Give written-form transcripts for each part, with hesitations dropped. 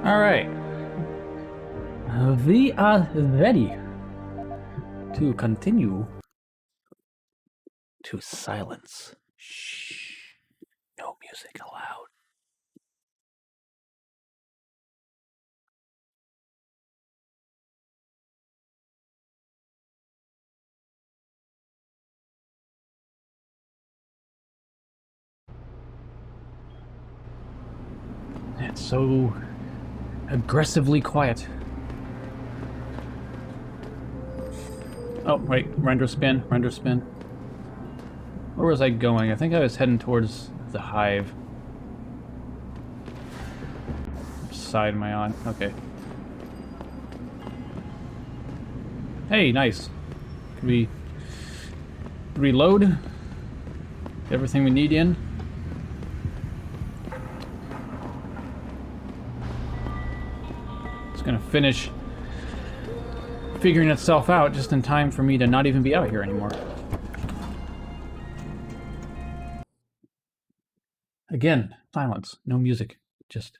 Alright. We are ready to continue to silence. Shh. No music allowed. It's so aggressively quiet. Oh, wait. Render spin. Render spin. Where was I going? I think I was heading towards the hive. Which side am I on? Okay. Hey, nice. Can we reload? Everything we need in? It's gonna finish figuring itself out just in time for me to not even be out here anymore. Again, silence, no music, just...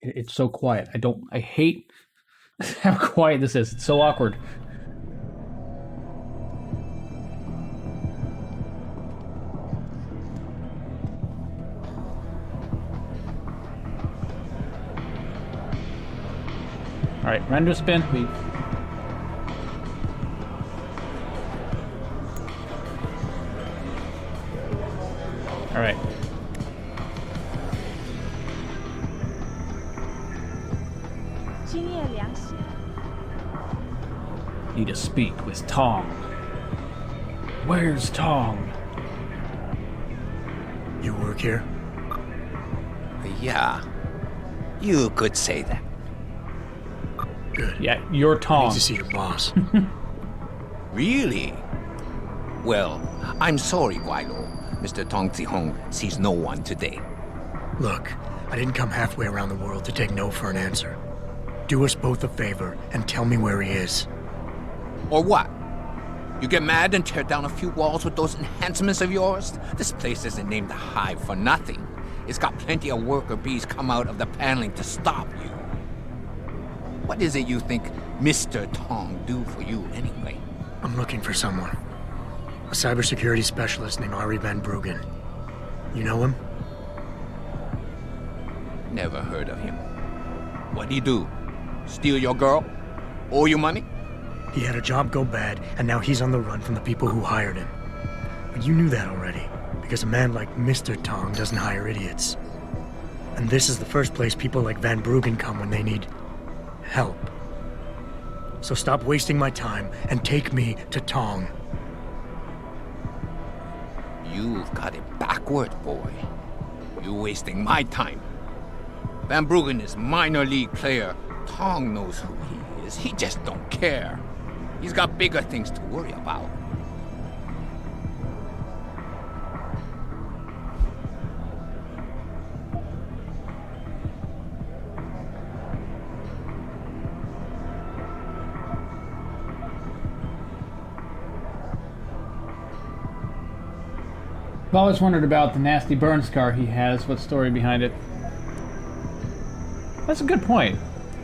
It's so quiet. I hate how quiet this is. It's so awkward. Alright, render spin. Alright. Need to speak with Tong. Where's Tong? You work here? Yeah, you could say that. Good. Yeah, you're I Tong. need to see your boss. Really? Well, I'm sorry, Guilo. Mr. Tong Zihong sees no one today. Look, I didn't come halfway around the world to take no for an answer. Do us both a favor and tell me where he is. Or what? You get mad and tear down a few walls with those enhancements of yours? This place isn't named the Hive for nothing. It's got plenty of worker bees come out of the paneling to stop you. What is it you think Mr. Tong do for you anyway? I'm looking for someone. A cybersecurity specialist named Ari Van Bruggen. You know him? Never heard of him. What'd he do? Steal your girl? Owe you money? He had a job go bad, and now he's on the run from the people who hired him. But you knew that already, because a man like Mr. Tong doesn't hire idiots. And this is the first place people like Van Bruggen come when they need help. So stop wasting my time and take me to Tong. You've got it backward, boy. You're wasting my time. Van Bruggen is minor league player. Tong knows who he is. He just don't care. He's got bigger things to worry about. I've always wondered about the nasty burn scar he has. What story behind it? That's a good point.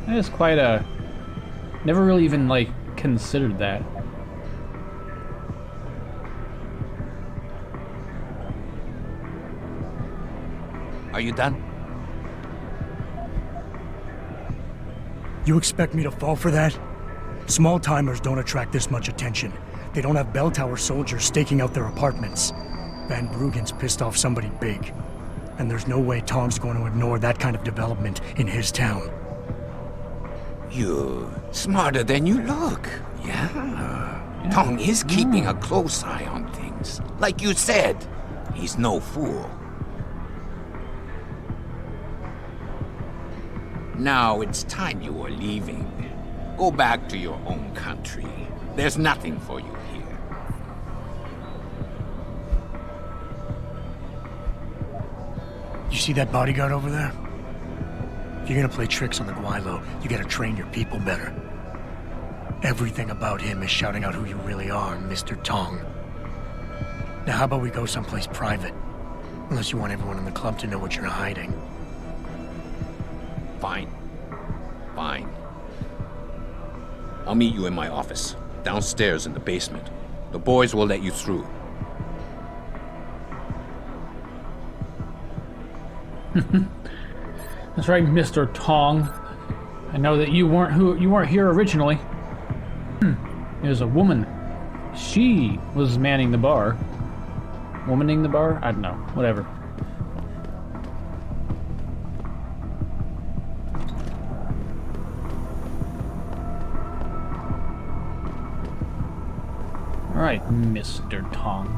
That is quite a... Never really even, like, considered that. Are you done? You expect me to fall for that? Small-timers don't attract this much attention. They don't have bell tower soldiers staking out their apartments. Van Bruggen's pissed off somebody big. And there's no way Tong's going to ignore that kind of development in his town. You're smarter than you look. Yeah. Tong is keeping a close eye on things. Like you said, he's no fool. Now it's time you were leaving. Go back to your own country. There's nothing for you here. You see that bodyguard over there? If you're gonna play tricks on the Guilo, you gotta train your people better. Everything about him is shouting out who you really are, Mr. Tong. Now how about we go someplace private? Unless you want everyone in the club to know what you're hiding. Fine. Fine. I'll meet you in my office, downstairs in the basement. The boys will let you through. That's right, Mr. Tong. I know that you weren't here originally. There's a woman. She was manning the bar. Womaning the bar? I don't know. Whatever. Alright, Mr. Tong.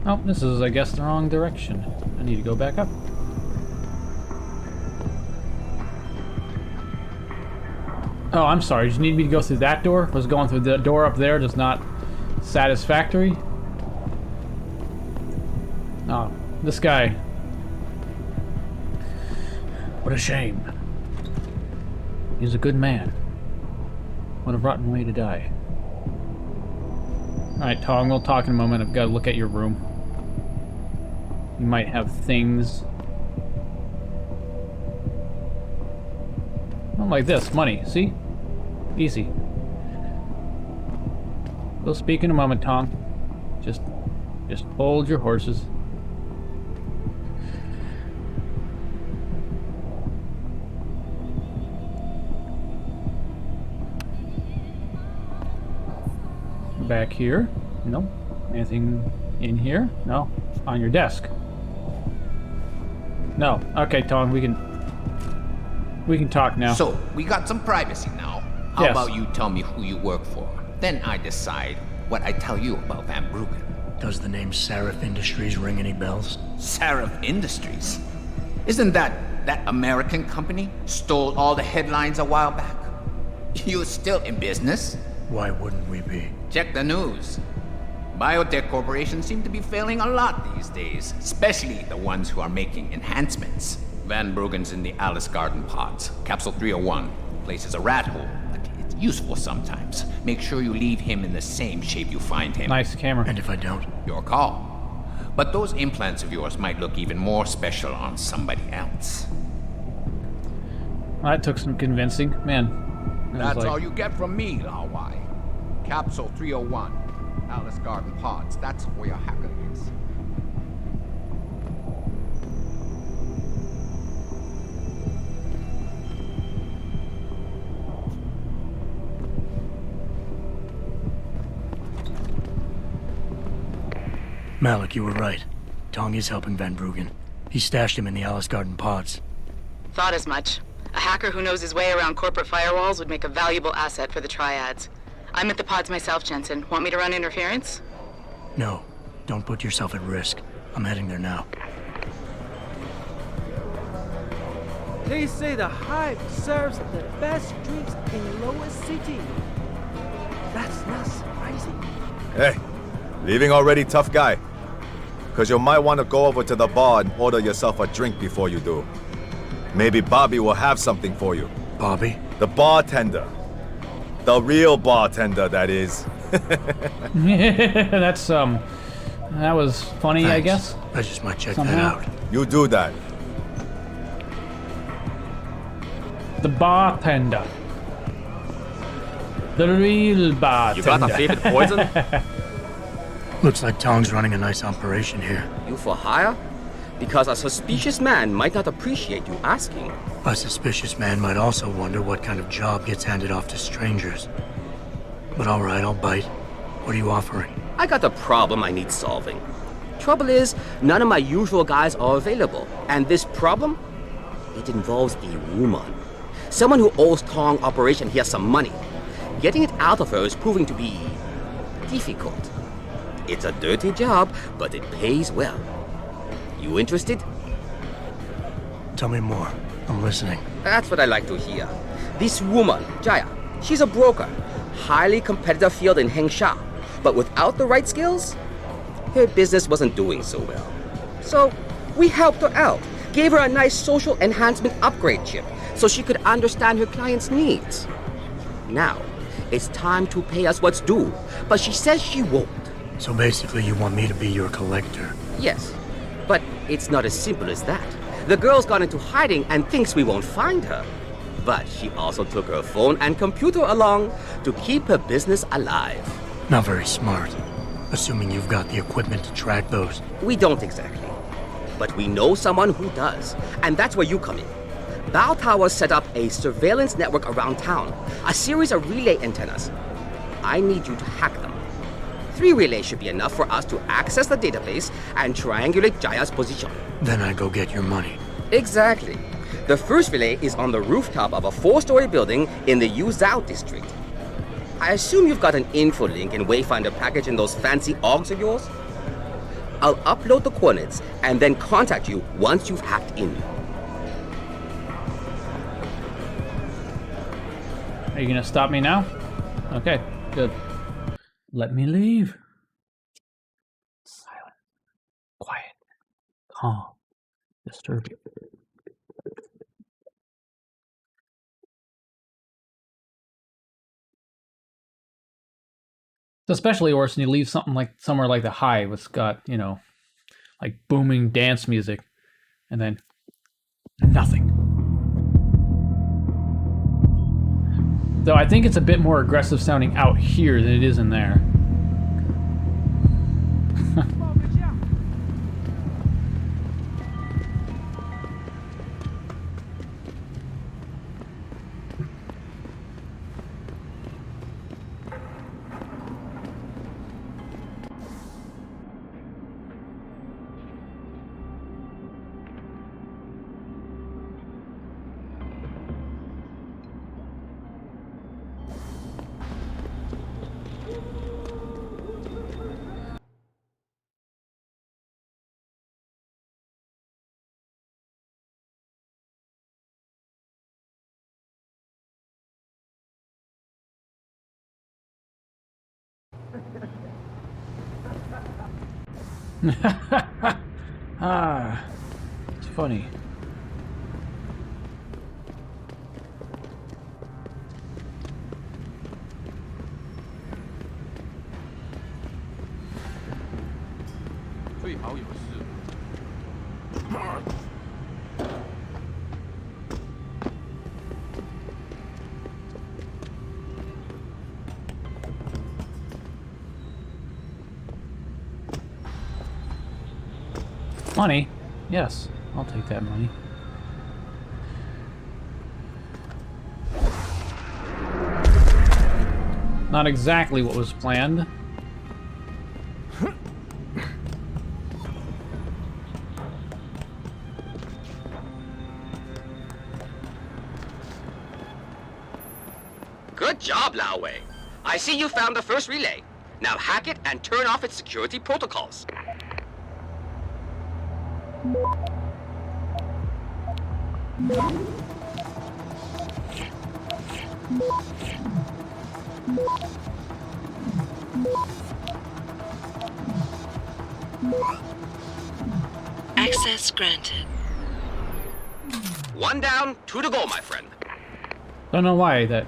Oh, this is, I guess, the wrong direction. I need to go back up. Oh, I'm sorry. Did you need me to go through that door? Was going through the door up there just not satisfactory? Oh, this guy. What a shame. He's a good man. What a rotten way to die. Alright, Tong, we'll talk in a moment. I've got to look at your room. You might have things. Oh, like this. Money. See? Easy. We'll speak in a moment, Tong. Just hold your horses. Back here. No. Anything in here? No. On your desk. No. Okay, Tong, we can talk now. So, we got some privacy now. How Yes. about you tell me who you work for? Then I decide what I tell you about Van Bruggen. Does the name Seraph Industries ring any bells? Seraph Industries? Isn't that American company stole all the headlines a while back? You're still in business? Why wouldn't we be? Check the news. Biotech corporations seem to be failing a lot these days, especially the ones who are making enhancements. Van Bruggen's in the Alice Garden pods. Capsule 301. Place is a rat hole, but it's useful sometimes. Make sure you leave him in the same shape you find him. Nice camera. And if I don't? Your call. But those implants of yours might look even more special on somebody else. Well, that took some convincing. Man. That was That's like- all you get from me, Lao Wai. Capsule 301. Alice Garden pods. That's where your hacker is. Malik, you were right. Tong is helping Van Bruggen. He stashed him in the Alice Garden pods. Thought as much. A hacker who knows his way around corporate firewalls would make a valuable asset for the Triads. I'm at the pods myself, Jensen. Want me to run interference? No, don't put yourself at risk. I'm heading there now. They say the Hive serves the best drinks in Lower City. That's not surprising. Hey, leaving already, tough guy? Because you might want to go over to the bar and order yourself a drink before you do. Maybe Bobby will have something for you. Bobby? The bartender. The real bartender, that is. That's that was funny, I Thanks. guess. I just might check Somehow. that out. You do that. The bartender. The real bartender. You got a favorite poison? Looks like Tong's running a nice operation here. You for hire? Because a suspicious man might not appreciate you asking. A suspicious man might also wonder what kind of job gets handed off to strangers. But all right, I'll bite. What are you offering? I got a problem I need solving. Trouble is, none of my usual guys are available. And this problem? It involves a woman. Someone who owes Tong Operation here some money. Getting it out of her is proving to be difficult. It's a dirty job, but it pays well. You interested? Tell me more. I'm listening. That's what I like to hear. This woman, Jaya, she's a broker. Highly competitive field in Hengsha. But without the right skills, her business wasn't doing so well. So, we helped her out. Gave her a nice social enhancement upgrade chip so she could understand her clients' needs. Now, it's time to pay us what's due, but she says she won't. So basically you want me to be your collector. Yes, but it's not as simple as that. The girl's gone into hiding and thinks we won't find her. But she also took her phone and computer along to keep her business alive. Not very smart. Assuming you've got the equipment to track those. We don't exactly. But we know someone who does. And that's where you come in. Bow Tower set up a surveillance network around town. A series of relay antennas. I need you to hack them. 3 relays should be enough for us to access the database and triangulate Jaya's position. Then I go get your money. Exactly. The first relay is on the rooftop of a 4-story building in the Yuzhou district. I assume you've got an info link and Wayfinder package in those fancy OGs of yours? I'll upload the coordinates and then contact you once you've hacked in. Are you gonna stop me now? Okay, good. Let me leave. Silent, quiet, calm, disturbing. It's especially worse when you leave something like somewhere like the Hive. It's got, you know, like booming dance music, and then nothing. Though I think it's a bit more aggressive sounding out here than it is in there. Ah, it's funny. Money? Yes, I'll take that money. Not exactly what was planned. Good job, Lao Wei. I see you found the first relay. Now hack it and turn off its security protocols. Access granted. 1 down, 2 to go, my friend. Don't know why that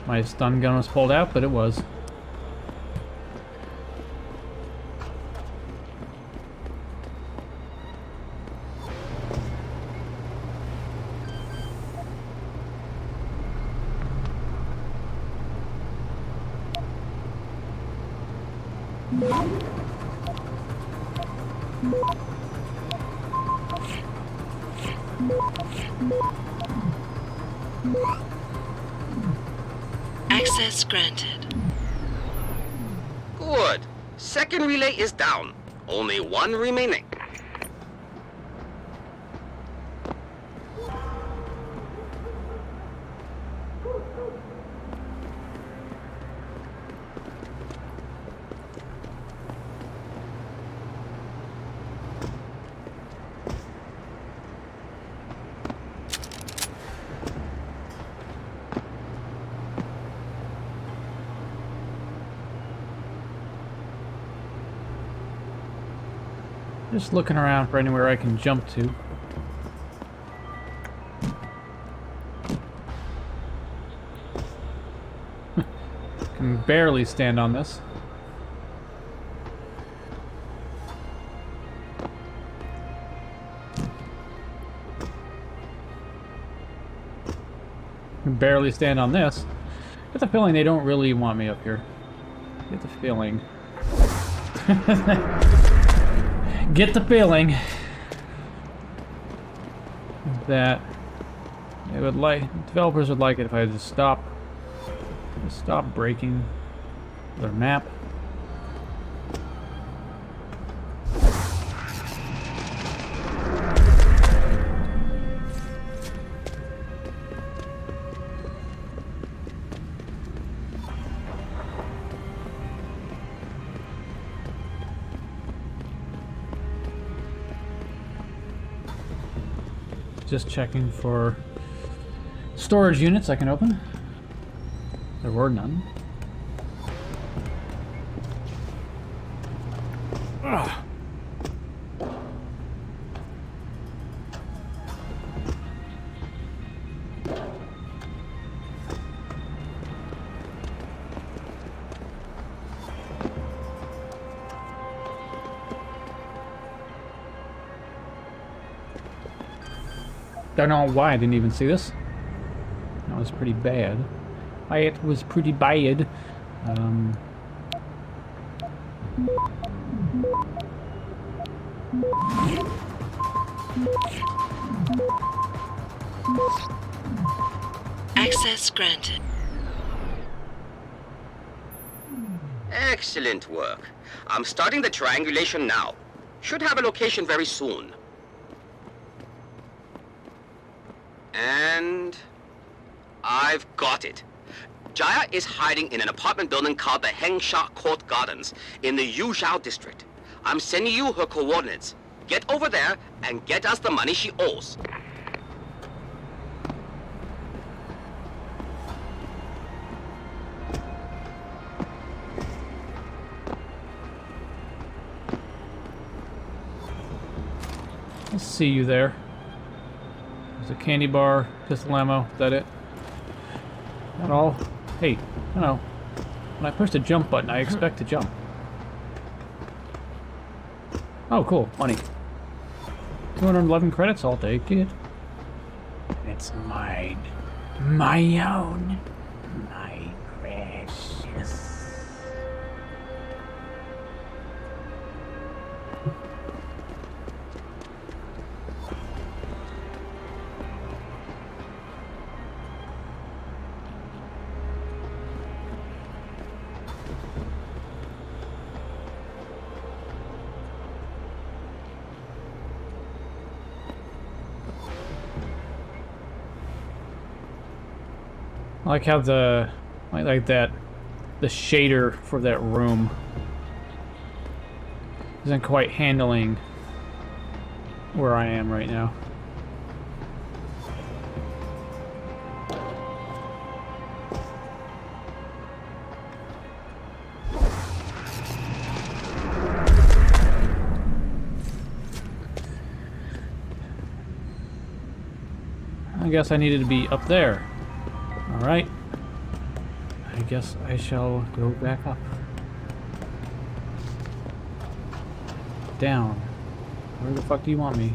my stun gun was pulled out, but it was. Access granted. Good. Second relay is down. Only 1 remaining. Just looking around for anywhere I can jump to. Can barely stand on this. can barely stand on this. Get the feeling they don't really want me up here. Get the feeling. Get the feeling that they would developers would like it if I just stop breaking their map. Just checking for storage units I can open. There were none. Ugh. Don't know why I didn't even see this. That was pretty bad. It was pretty bad. Access granted. Excellent work. I'm starting the triangulation now. Should have a location very soon. And I've got it. Jaya is hiding in an apartment building called the Hengsha Court Gardens in the Yuzhou district. I'm sending you her coordinates. Get over there and get us the money she owes. I'll see you there. There's a candy bar, pistol ammo. Is that it? Not all. Hey, no. When I push the jump button, I expect to jump. Oh, cool. Money. 211 credits. I'll take it. It's mine. My own. My precious. I like how the shader for that room isn't quite handling where I am right now. I guess I needed to be up there. Alright. I guess I shall go back up. Down. Where the fuck do you want me?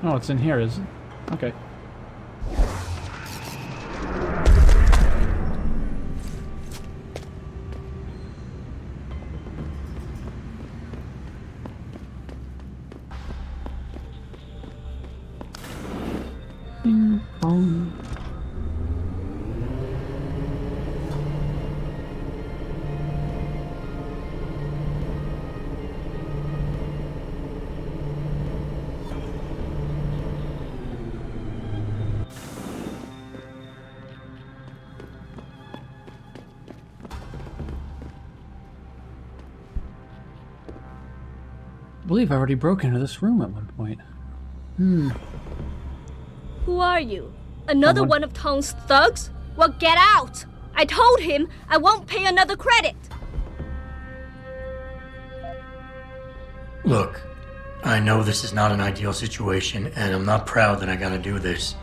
Oh, it's in here, is it? Okay. Ding dong. I believe I already broke into this room at one point. Who are you? Another one of Tong's thugs? Well, get out! I told him I won't pay another credit! Look, I know this is not an ideal situation, and I'm not proud that I gotta do this.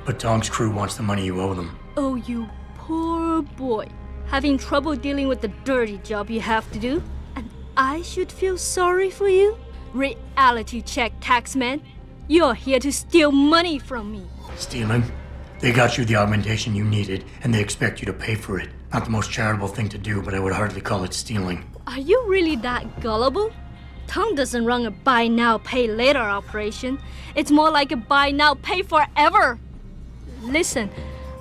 But Tong's crew wants the money you owe them. Oh, you poor boy. Having trouble dealing with the dirty job you have to do? And I should feel sorry for you? Reality check, taxman. You're here to steal money from me. Stealing? They got you the augmentation you needed, and they expect you to pay for it. Not the most charitable thing to do, but I would hardly call it stealing. Are you really that gullible? Tong doesn't run a buy now, pay later operation. It's more like a buy now, pay forever. Listen,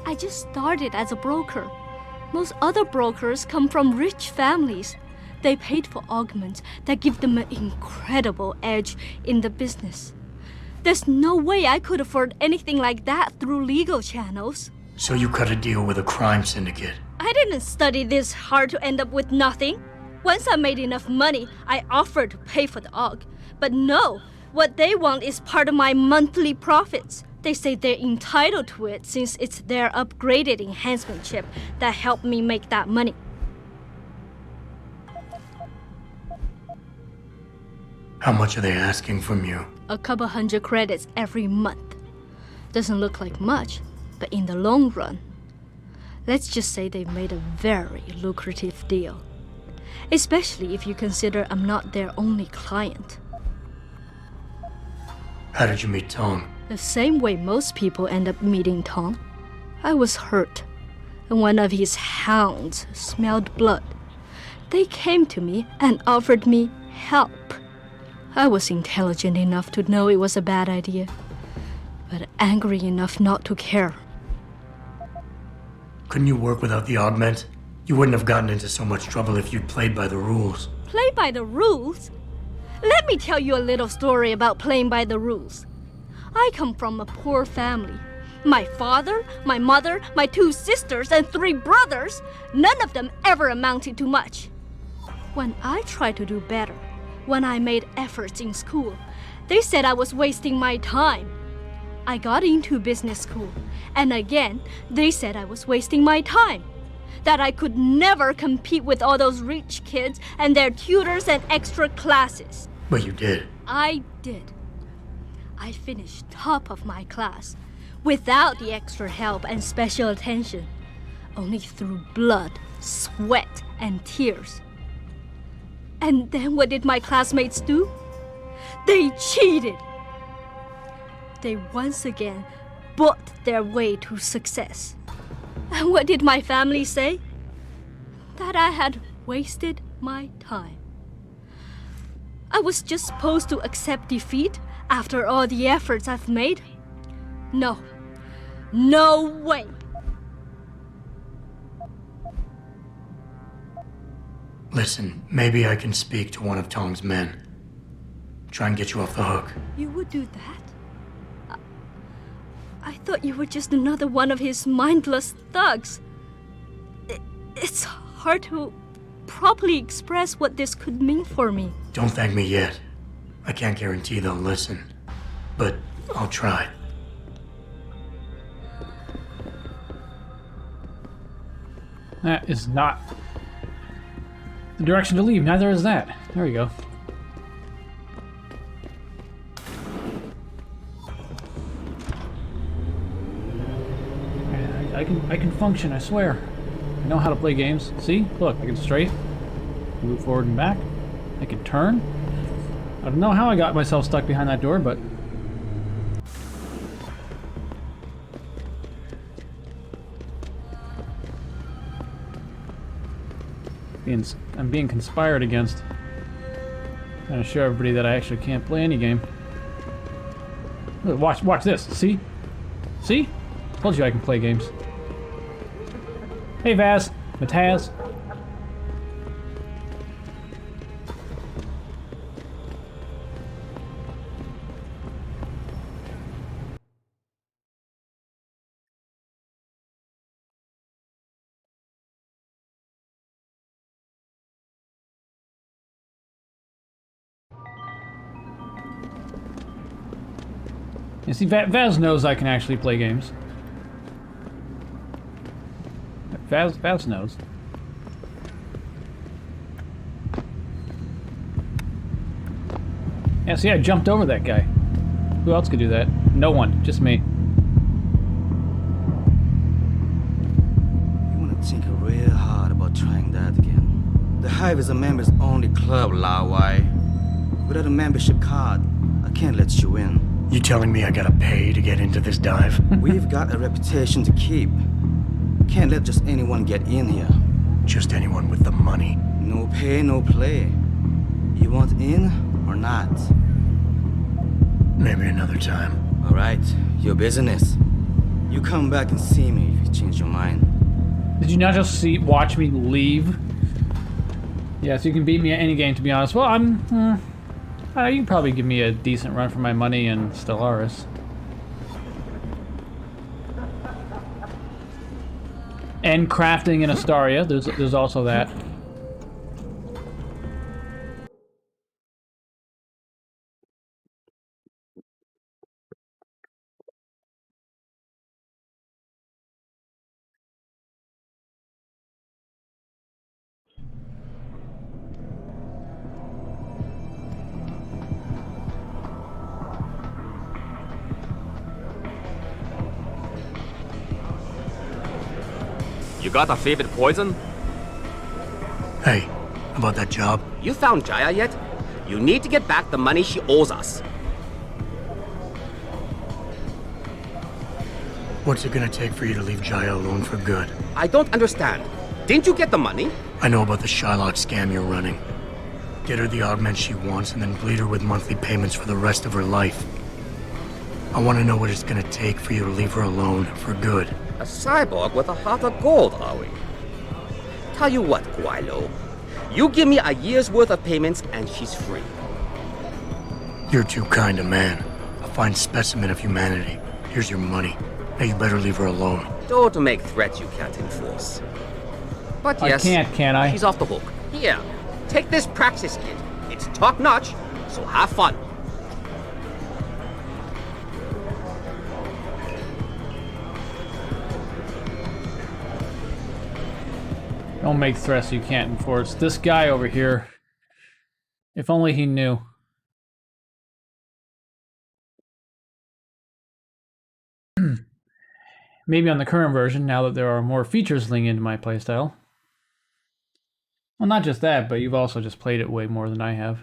I just started as a broker. Most other brokers come from rich families. They paid for augments that give them an incredible edge in the business. There's no way I could afford anything like that through legal channels. So you cut a deal with a crime syndicate. I didn't study this hard to end up with nothing. Once I made enough money, I offered to pay for the aug. But no, what they want is part of my monthly profits. They say they're entitled to it since it's their upgraded enhancement chip that helped me make that money. How much are they asking from you? A couple hundred credits every month. Doesn't look like much, but in the long run, let's just say they've made a very lucrative deal. Especially if you consider I'm not their only client. How did you meet Tong? The same way most people end up meeting Tong. I was hurt, and one of his hounds smelled blood. They came to me and offered me help. I was intelligent enough to know it was a bad idea, but angry enough not to care. Couldn't you work without the augment? You wouldn't have gotten into so much trouble if you'd played by the rules. Play by the rules? Let me tell you a little story about playing by the rules. I come from a poor family. My father, my mother, my 2 sisters, and 3 brothers, none of them ever amounted to much. When I tried to do better, when I made efforts in school, they said I was wasting my time. I got into business school, and again, they said I was wasting my time. That I could never compete with all those rich kids and their tutors and extra classes. But you did. I did. I finished top of my class, without the extra help and special attention, only through blood, sweat, and tears. And then what did my classmates do? They cheated. They once again bought their way to success. And what did my family say? That I had wasted my time. I was just supposed to accept defeat after all the efforts I've made? No. No way. Listen, maybe I can speak to one of Tong's men. Try and get you off the hook. You would do that? I thought you were just another one of his mindless thugs. It's hard to properly express what this could mean for me. Don't thank me yet. I can't guarantee they'll listen, but I'll try. That is not the direction to leave. Neither is that. There we go. I can function, I swear. I know how to play games. See? Look, I can straight, move forward and back. I can turn. I don't know how I got myself stuck behind that door, but I'm being conspired against. Trying to show everybody that I actually can't play any game. Look, watch this. See? See? Told you I can play games. Hey, Vaz. Mataz. You see, Vaz knows I can actually play games. Vaz knows. Yeah, see, I jumped over that guy. Who else could do that? No one, just me. You want to think real hard about trying that again. The Hive is a members-only club, Lao Wai. Without a membership card, I can't let you in. You telling me I gotta pay to get into this dive? We've got a reputation to keep. Can't let just anyone get in here. Just anyone with the money. No pay, no play. You want in or not? Maybe another time. All right, your business. You come back and see me if you change your mind. Did you not just watch me leave? Yeah, so you can beat me at any game, to be honest. Well, you can probably give me a decent run for my money in Stellaris. And crafting in Astaria, there's also that. You got a favorite poison? Hey, about that job? You found Jaya yet? You need to get back the money she owes us. What's it gonna take for you to leave Jaya alone for good? I don't understand. Didn't you get the money? I know about the Shylock scam you're running. Get her the augment she wants and then bleed her with monthly payments for the rest of her life. I want to know what it's gonna take for you to leave her alone for good. A cyborg with a heart of gold, are we? Tell you what, Guilo. You give me a year's worth of payments and she's free. You're too kind a man. A fine specimen of humanity. Here's your money. Now you better leave her alone. Don't make threats you can't enforce. But yes, can't I? She's off the hook. Here, take this practice kit. It's top-notch, so have fun. Don't make threats you can't enforce. This guy over here, if only he knew. Maybe on the current version, now that there are more features linked into my playstyle. Well, not just that, but you've also just played it way more than I have.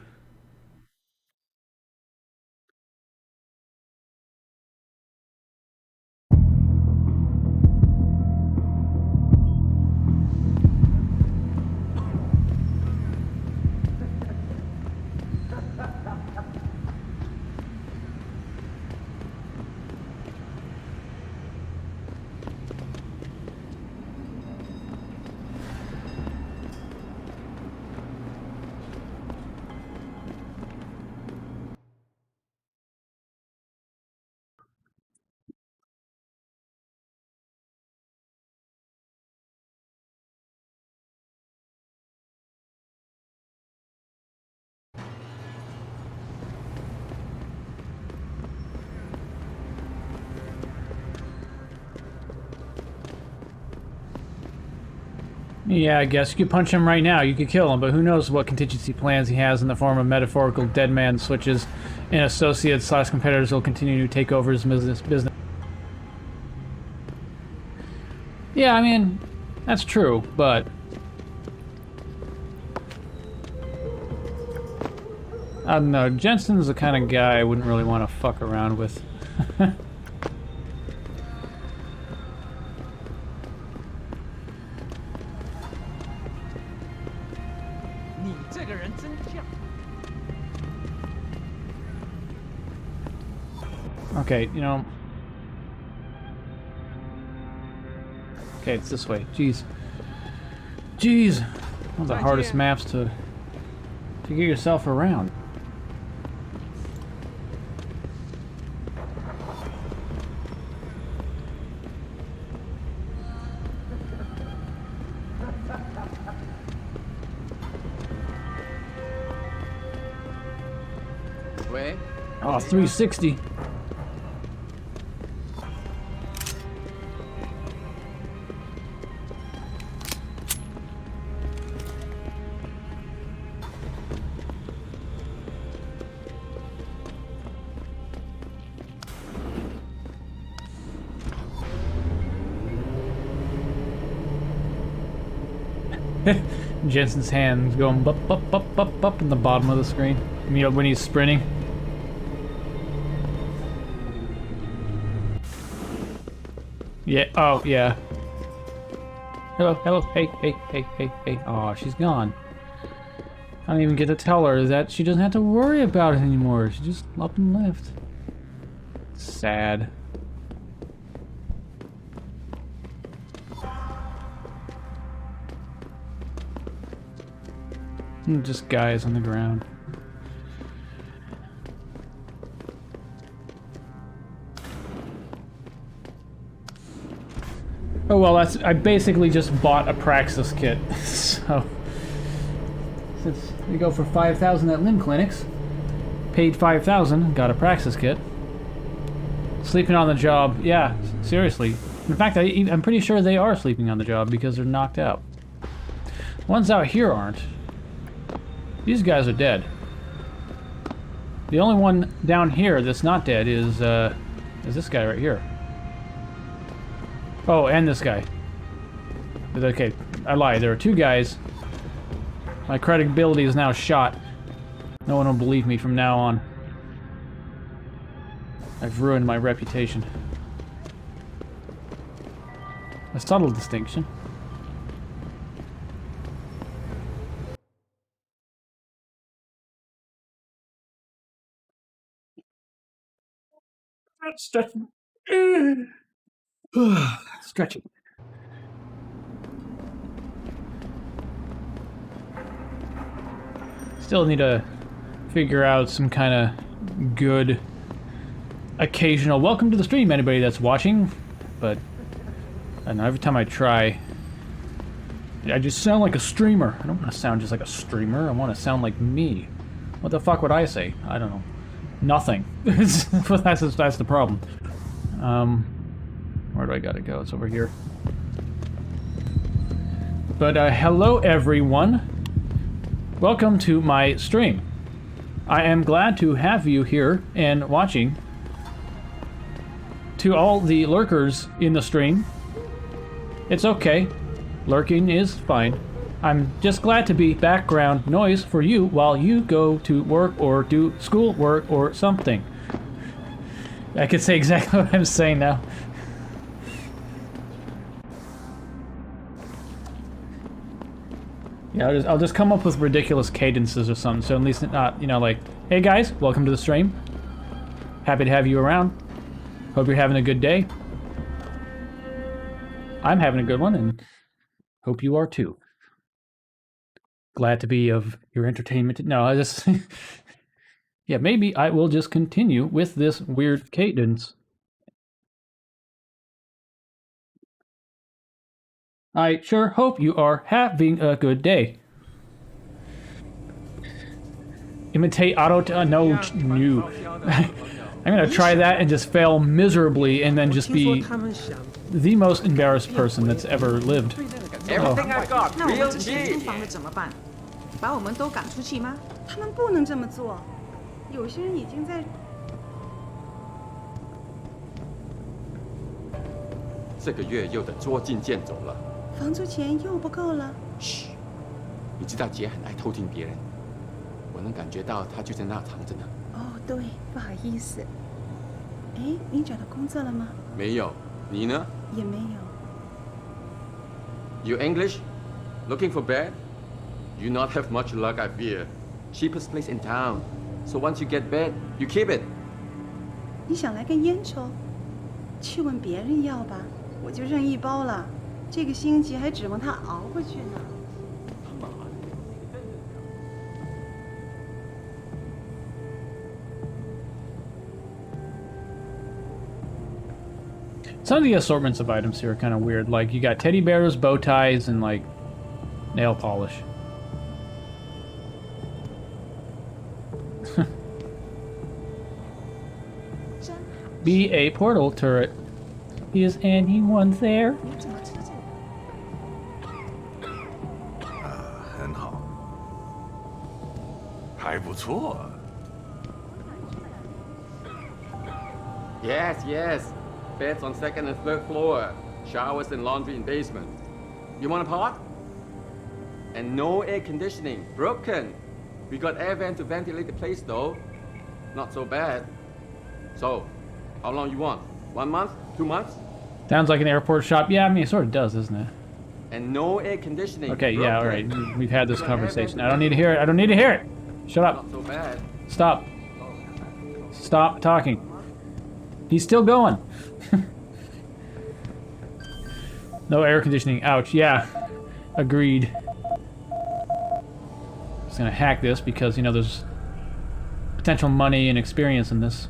Yeah, I guess you could punch him right now. You could kill him, but who knows what contingency plans he has in the form of metaphorical dead man switches and associates / competitors will continue to take over his business. Yeah, I mean, that's true, but I don't know. Jensen's the kind of guy I wouldn't really want to fuck around with. Okay, you know. Okay, it's this way. Jeez. Jeez. One of the hardest maps to get yourself around. Oh, 360. Jensen's hands going up in the bottom of the screen. You know, when he's sprinting. Yeah, oh, yeah. Hello, hello, hey, hey, hey, hey, hey. Aw, she's gone. I don't even get to tell her that she doesn't have to worry about it anymore. She just up and left. Sad. Just guys on the ground. Oh well, I basically just bought a Praxis kit, so since we go for 5,000 at limb clinics, paid 5,000, got a Praxis kit. Sleeping on the job, yeah, seriously. In fact, I'm pretty sure they are sleeping on the job because they're knocked out. Ones out here aren't. These guys are dead. The only one down here that's not dead is this guy right here. Oh, and this guy. Okay, I lied. There are two guys. My credibility is now shot. No one will believe me from now on. I've ruined my reputation. A subtle distinction. Stretching. Stretching. Still need to figure out some kind of good occasional welcome to the stream, anybody that's watching. But I don't know, every time I try, I just sound like a streamer. I don't want to sound just like a streamer. I want to sound like me. What the fuck would I say? I don't know. Nothing. That's the problem. Where do I gotta go? It's over here. But hello everyone. Welcome to my stream. I am glad to have you here and watching. To all the lurkers in the stream, it's okay. Lurking is fine. I'm just glad to be background noise for you while you go to work or do school work or something. I could say exactly what I'm saying now. Yeah, I'll just come up with ridiculous cadences or something, so at least not, you know, like, hey guys, welcome to the stream. Happy to have you around. Hope you're having a good day. I'm having a good one, and hope you are too. Glad to be of your entertainment. No, I just... yeah, maybe I will just continue with this weird cadence. I sure hope you are having a good day. Imitate auto... no. I'm gonna try that and just fail miserably and then just be the most embarrassed person that's ever lived. Everything I've got, real cheap. 把我们都赶出去吗？他们不能这么做。有些人已经在。这个月又得捉襟见肘了。房租钱又不够了。嘘，你知道杰很爱偷听别人，我能感觉到他就在那藏着呢。哦，对，不好意思。哎，你找到工作了吗？没有，你呢？也没有。You English? Looking for bed? You not have much luck, I fear. Cheapest place in town. So once you get bed, you keep it. 你想来根烟抽？去问别人要吧，我就剩一包了。这个星期还指望他熬过去呢。Some of the assortments of items here are kind of weird. Like, you got teddy bears, bow ties, and, like, nail polish. Be a portal turret. Is anyone there? 很好。还不错。Yes, yes. Beds on second and third floor. Showers and laundry in basement. You want a pot? And no air conditioning. Broken. We got air vent to ventilate the place though. Not so bad. So, how long you want? 1 month? 2 months? Sounds like an airport shop. Yeah, I mean, it sort of does, doesn't it? And no air conditioning. Okay, yeah, all right. We've had this We got air conversation. vent I don't need to hear it. I don't need to hear it. Shut up. Not so bad. Stop. Stop talking. He's still going. No air conditioning. Ouch. Yeah. Agreed. Just gonna hack this because, you know, there's potential money and experience in this.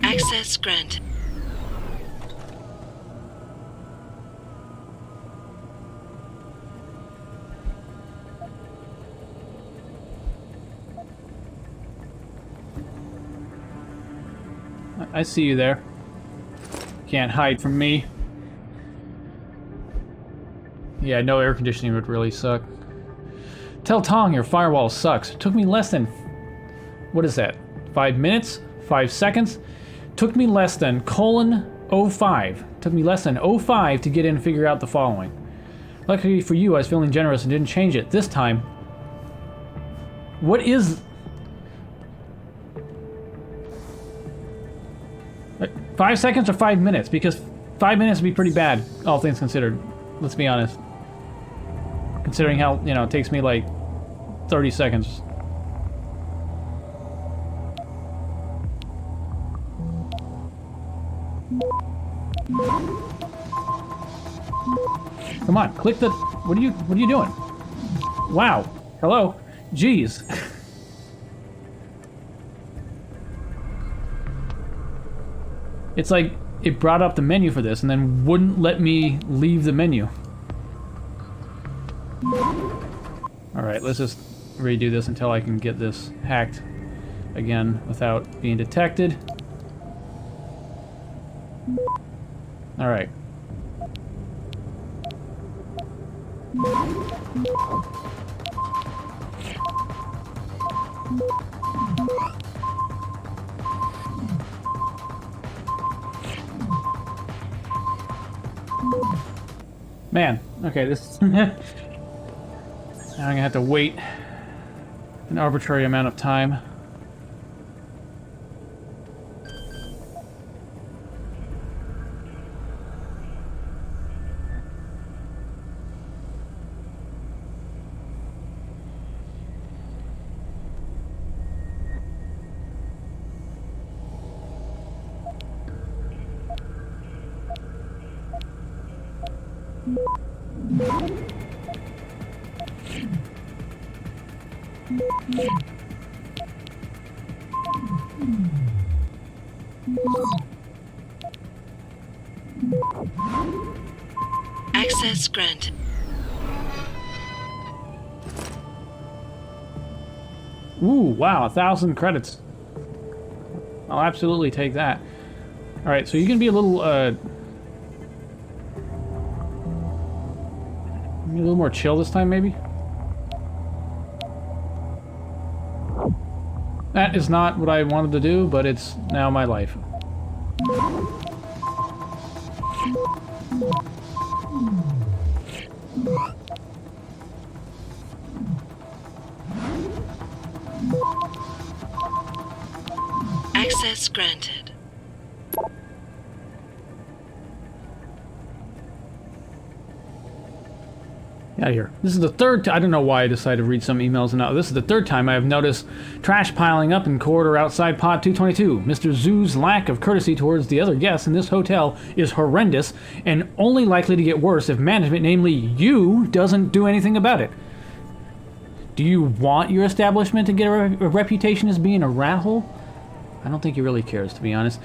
Access granted. I see you there. Can't hide from me. Yeah, no air conditioning would really suck. Tell Tong your firewall sucks. It took me less than... What is that? 5 minutes? 5 seconds? Took me less than :05. Took me less than '05 to get in and figure out the following. Luckily for you, I was feeling generous and didn't change it. This time... What is... 5 seconds or 5 minutes? Because 5 minutes would be pretty bad, all things considered. Let's be honest. Considering how, you know, it takes me like 30 seconds. Come on, click the... What are you doing? Wow. Hello. Jeez. It's like it brought up the menu for this and then wouldn't let me leave the menu. Alright, let's just redo this until I can get this hacked again without being detected. Alright. Man, okay, this... Now I'm gonna have to wait an arbitrary amount of time. Access granted. Ooh, wow, 1,000 credits. I'll absolutely take that. Alright, so you can be a little more chill this time, maybe? That is not what I wanted to do, but it's now my life. Access granted. Get out of here. This is the third I don't know why I decided to read some emails now. This is the third time I have noticed trash piling up in corridor outside pod 222. Mr. Zhu's lack of courtesy towards the other guests in this hotel is horrendous and only likely to get worse if management, namely you, doesn't do anything about it. Do you want your establishment to get a reputation as being a rat hole? I don't think he really cares, to be honest.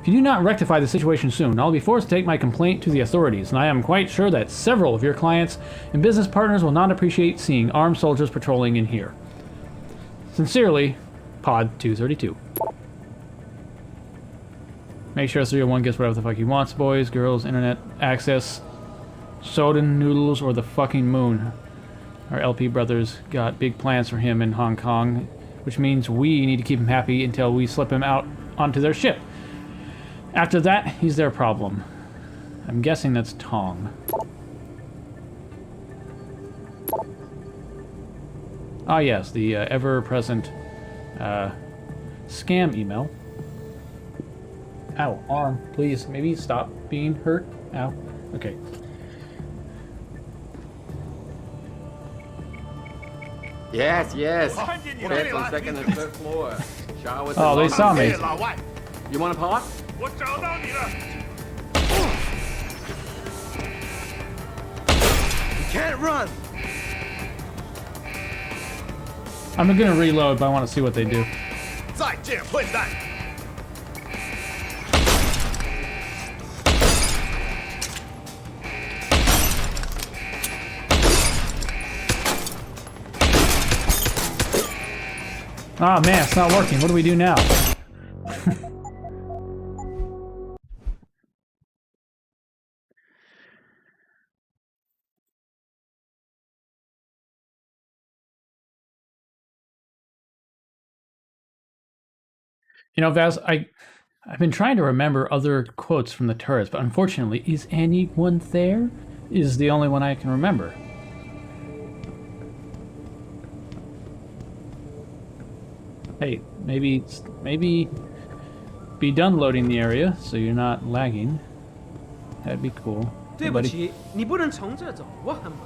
If you do not rectify the situation soon, I'll be forced to take my complaint to the authorities, and I am quite sure that several of your clients and business partners will not appreciate seeing armed soldiers patrolling in here. Sincerely, Pod 232. Make sure 301 gets whatever the fuck he wants, boys, girls, internet, access, soda noodles, or the fucking moon. Our LP brothers got big plans for him in Hong Kong. which means we need to keep him happy until we slip him out onto their ship. After that, he's their problem. I'm guessing that's Tong. Ah yes, the ever-present scam email. Ow, arm, please, maybe stop being hurt. Ow, okay. Yes, yes. Beds on second and third floor. Showers. Oh, they saw me. You want a pot? You can't run. I'm gonna reload, but I want to see what they do. 再见，混蛋！ Ah, man, it's not working. What do we do now? You know, Vaz, I've been trying to remember other quotes from the turrets, but unfortunately, is anyone there? Is the only one I can remember. Hey, maybe be done loading the area so you're not lagging. That'd be cool. 对不起，你不能从这走，我很忙。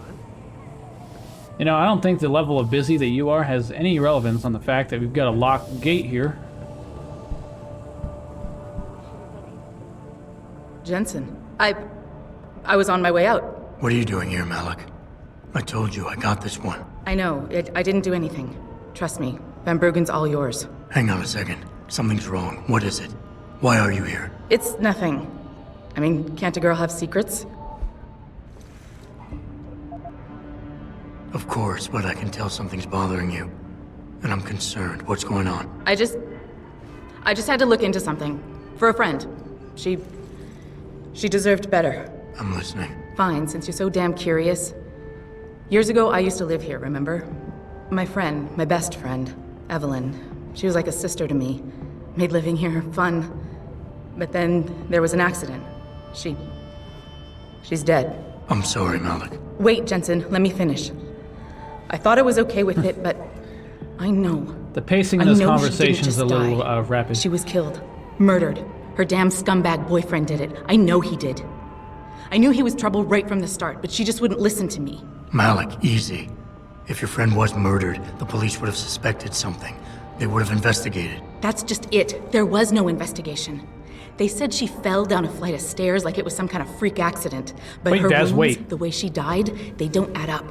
You know, I don't think the level of busy that you are has any relevance on the fact that we've got a locked gate here. Jensen, I was on my way out. What are you doing here, Malik? I told you I got this one. I know. I didn't do anything. Trust me. Van Bruggen's all yours. Hang on a second. Something's wrong. What is it? Why are you here? It's nothing. I mean, can't a girl have secrets? Of course, but I can tell something's bothering you. And I'm concerned. What's going on? I just had to look into something. For a friend. She deserved better. I'm listening. Fine, since you're so damn curious. Years ago, I used to live here, remember? My friend, my best friend, Evelyn. She was like a sister to me. Made living here fun. But then there was an accident. She's dead. I'm sorry, Malik. Wait, Jensen, let me finish. I thought I was okay with it, but I know. The pacing in this conversation is a little rapid. She was killed. Murdered. Her damn scumbag boyfriend did it. I know he did. I knew he was trouble right from the start, but she just wouldn't listen to me. Malik, easy. If your friend was murdered, the police would have suspected something. They would have investigated. That's just it. There was no investigation. They said she fell down a flight of stairs like it was some kind of freak accident. But wait, her Daz, wounds, wait. The way she died, they don't add up.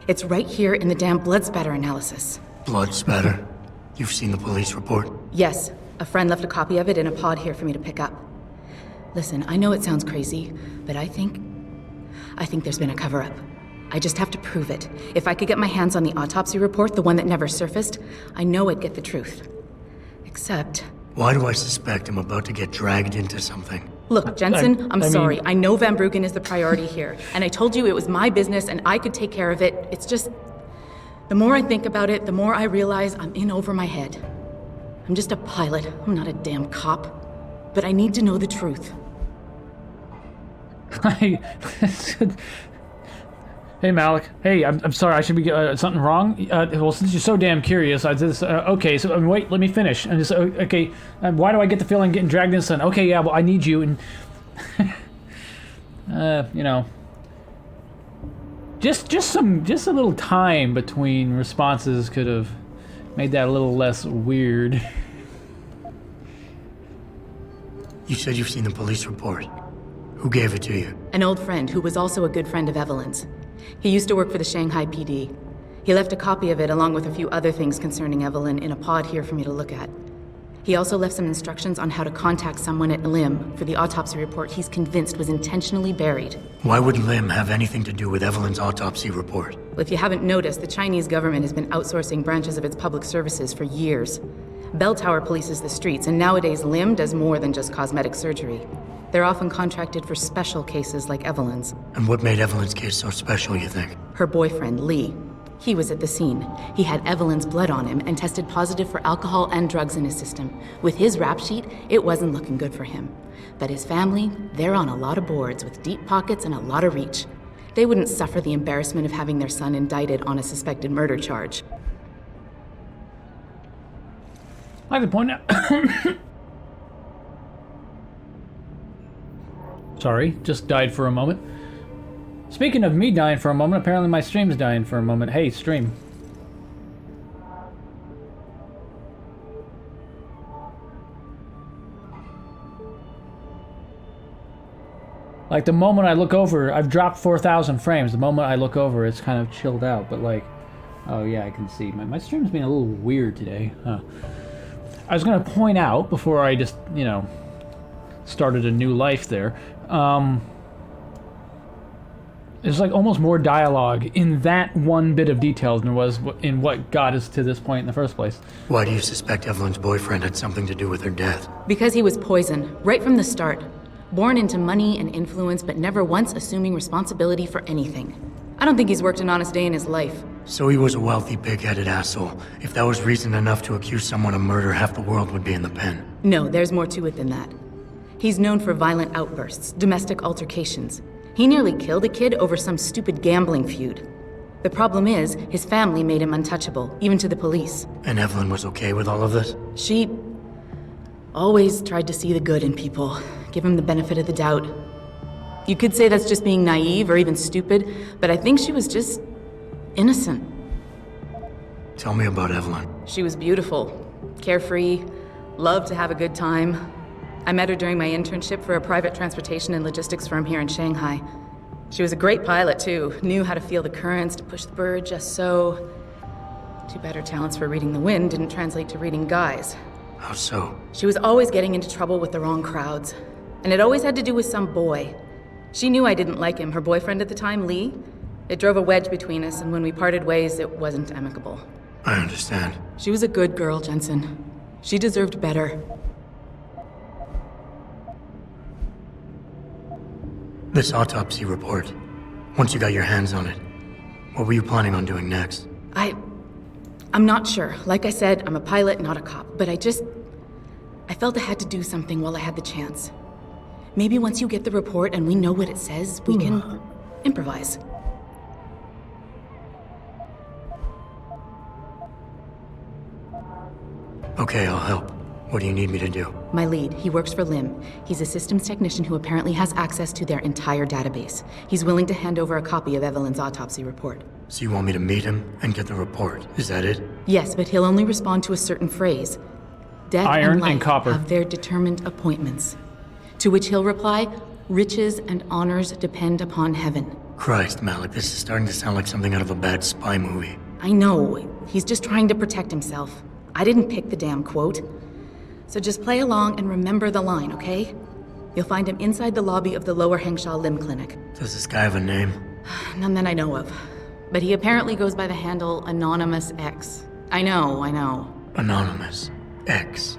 It's right here in the damn blood spatter analysis. Blood spatter? You've seen the police report? Yes. A friend left a copy of it in a pod here for me to pick up. Listen, I know it sounds crazy, but I think there's been a cover-up. I just have to prove it. If I could get my hands on the autopsy report, the one that never surfaced, I know I'd get the truth. Except... Why do I suspect I'm about to get dragged into something? Look, Jensen, I'm sorry. I know Van Bruggen is the priority here, and I told you it was my business and I could take care of it. It's just... The more I think about it, the more I realize I'm in over my head. I'm just a pilot. I'm not a damn cop. But I need to know the truth. Hey, Malik. Hey, I'm sorry. I should be something wrong. Well, since you're so damn curious, I just okay. So wait, let me finish. And just okay. Why do I get the feeling getting dragged into sun? Okay, yeah. Well, I need you, and you know, just a little time between responses could have made that a little less weird. You said you've seen the police report. Who gave it to you? An old friend who was also a good friend of Evelyn's. He used to work for the Shanghai PD. He left a copy of it along with a few other things concerning Evelyn in a pod here for me to look at. He also left some instructions on how to contact someone at Lim for the autopsy report he's convinced was intentionally buried. Why would Lim have anything to do with Evelyn's autopsy report? Well, if you haven't noticed, the Chinese government has been outsourcing branches of its public services for years. Bell Tower polices the streets, and nowadays Lim does more than just cosmetic surgery. They're often contracted for special cases like Evelyn's. And what made Evelyn's case so special, you think? Her boyfriend, Lee. He was at the scene. He had Evelyn's blood on him and tested positive for alcohol and drugs in his system. With his rap sheet, it wasn't looking good for him. But his family, they're on a lot of boards with deep pockets and a lot of reach. They wouldn't suffer the embarrassment of having their son indicted on a suspected murder charge. I could point out. Sorry, just died for a moment. Speaking of me dying for a moment, apparently my stream's dying for a moment. Hey, stream. Like, the moment I look over, I've dropped 4,000 frames. The moment I look over, it's kind of chilled out. But, like, oh yeah, I can see. My stream's being a little weird today. Huh. I was going to point out, before I just, you know, started a new life there, there's like almost more dialogue in that one bit of detail than there was in what got us to this point in the first place. Why do you suspect Evelyn's boyfriend had something to do with her death? Because he was poison, right from the start. Born into money and influence, but never once assuming responsibility for anything. I don't think he's worked an honest day in his life. So he was a wealthy, big-headed asshole. If that was reason enough to accuse someone of murder, half the world would be in the pen. No, there's more to it than that. He's known for violent outbursts, domestic altercations. He nearly killed a kid over some stupid gambling feud. The problem is, his family made him untouchable, even to the police. And Evelyn was okay with all of this? She always tried to see the good in people, give him the benefit of the doubt. You could say that's just being naive or even stupid, but I think she was just innocent. Tell me about Evelyn. She was beautiful, carefree, loved to have a good time. I met her during my internship for a private transportation and logistics firm here in Shanghai. She was a great pilot, too. Knew how to feel the currents, to push the bird just so. Too bad her talents for reading the wind didn't translate to reading guys. How so? She was always getting into trouble with the wrong crowds. And it always had to do with some boy. She knew I didn't like him. Her boyfriend at the time, Lee, it drove a wedge between us, and when we parted ways, it wasn't amicable. I understand. She was a good girl, Jensen. She deserved better. This autopsy report, once you got your hands on it, what were you planning on doing next? I'm not sure. Like I said, I'm a pilot, not a cop, but I felt I had to do something while I had the chance. Maybe once you get the report and we know what it says, we can improvise. Okay, I'll help. What do you need me to do? My lead, he works for Lim. He's a systems technician who apparently has access to their entire database. He's willing to hand over a copy of Evelyn's autopsy report. So you want me to meet him and get the report, is that it? Yes, but he'll only respond to a certain phrase. Death Iron and life and copper have their determined appointments. To which he'll reply, riches and honors depend upon heaven. Christ, Malik, this is starting to sound like something out of a bad spy movie. I know. He's just trying to protect himself. I didn't pick the damn quote. So just play along and remember the line, okay? You'll find him inside the lobby of the Lower Hengsha Limb Clinic. Does this guy have a name? None that I know of. But he apparently goes by the handle Anonymous X. I know. Anonymous X.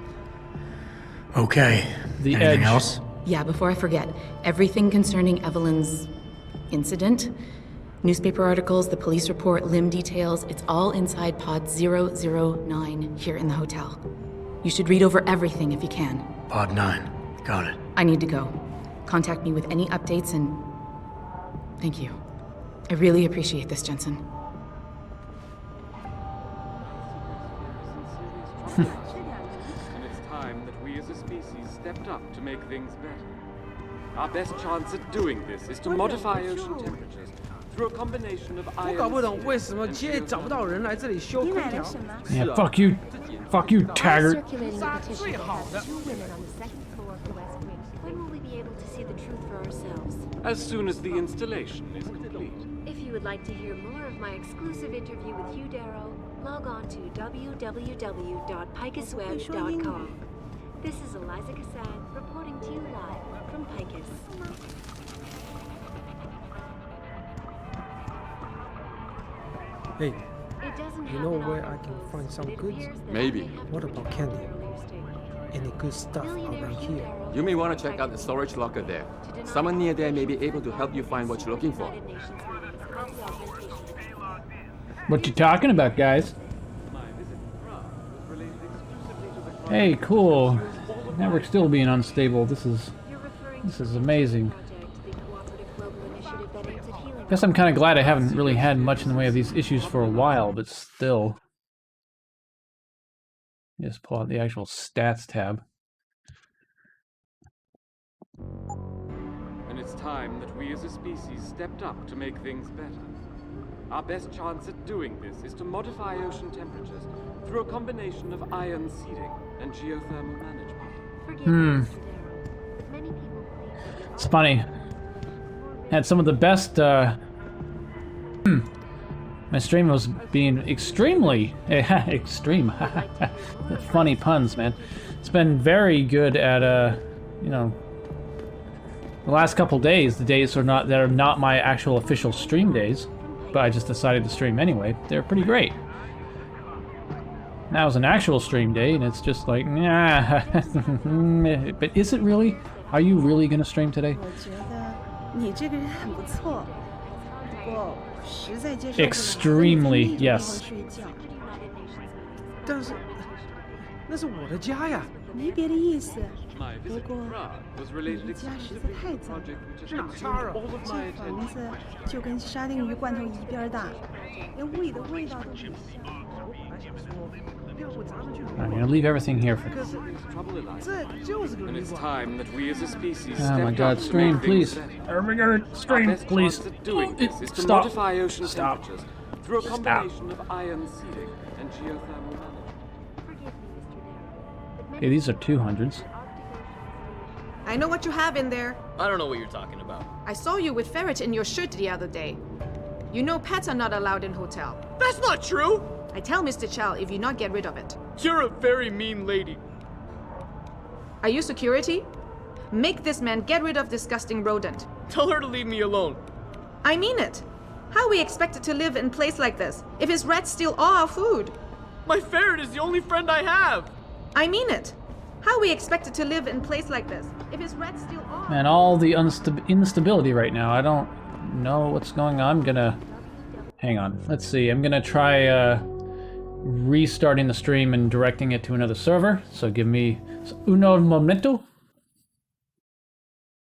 Okay. Anything Edge. else? Yeah, before I forget, everything concerning Evelyn's incident, newspaper articles, the police report, limb details, it's all inside pod 009 here in the hotel. You should read over everything if you can. Pod 9. Got it. I need to go. Contact me with any updates and... Thank you. I really appreciate this, Jensen. And it's time that we as a species stepped up to make things better. Our best chance at doing this is to modify ocean temperatures through a combination of 我 ions. 搞不懂为什么今天找不到人来这里修空调。 Yeah, fuck you. Fuck you, Taggart. When will we be able to see the truth for ourselves? As soon as the installation is complete. If you would like to hear more of my exclusive interview with Hugh Darrow, log on to www.picusweb.com. This is Eliza Cassan reporting to you live from Picus. Hey, you know where I can find some goods? Maybe. What about candy? Any good stuff around here? You may want to check out the storage locker there. Someone near there may be able to help you find what you're looking for. What you talking about, guys? Hey, cool. Network still being unstable. This is amazing. Guess I'm kind of glad I haven't really had much in the way of these issues for a while, but still. Just pull out the actual stats tab. And it's time that we as a species stepped up to make things better. Our best chance at doing this is to modify ocean temperatures through a combination of ion seeding and geothermal management. It's funny. Had some of the best, my stream was being extremely, extreme, funny puns, man. It's been very good at, you know, the last couple days, the days that are not my actual official stream days, but I just decided to stream anyway. They're pretty great. Now it's an actual stream day, and it's just like, nah. But is it really? Are you really gonna stream today? 你这个人很不错，不过我实在接受不了 Extremely, yes. 睡觉。但是那是我的家呀。没别的意思，不过你的家实在太脏了，哪差啊？这房子就跟沙丁鱼罐头一边大，连屋里的味道都不像。 I'm gonna leave everything here for. And it's time that we as a species Oh my stepped God! up to Stream, make things please. better. Oh my God! Our Stream, best please. chance at doing this is to Stop. modify ocean Stop. temperatures through a combination of ion seeding and geothermal management. Okay, these are 200s. I know what you have in there. I don't know what you're talking about. I saw you with ferret in your shirt the other day. You know pets are not allowed in hotel. That's not true! I tell Mr. Chow if you not get rid of it. You're a very mean lady. Are you security? Make this man get rid of disgusting rodent. Tell her to leave me alone. I mean it. How are we expected to live in a place like this if his rats steal all our food? My ferret is the only friend I have. I mean it. How are we expected to live in a place like this if his rats steal all? Man, all the instability right now. I don't know what's going on. I'm gonna hang on. Let's see. I'm gonna try restarting the stream and directing it to another server. So give me uno momento.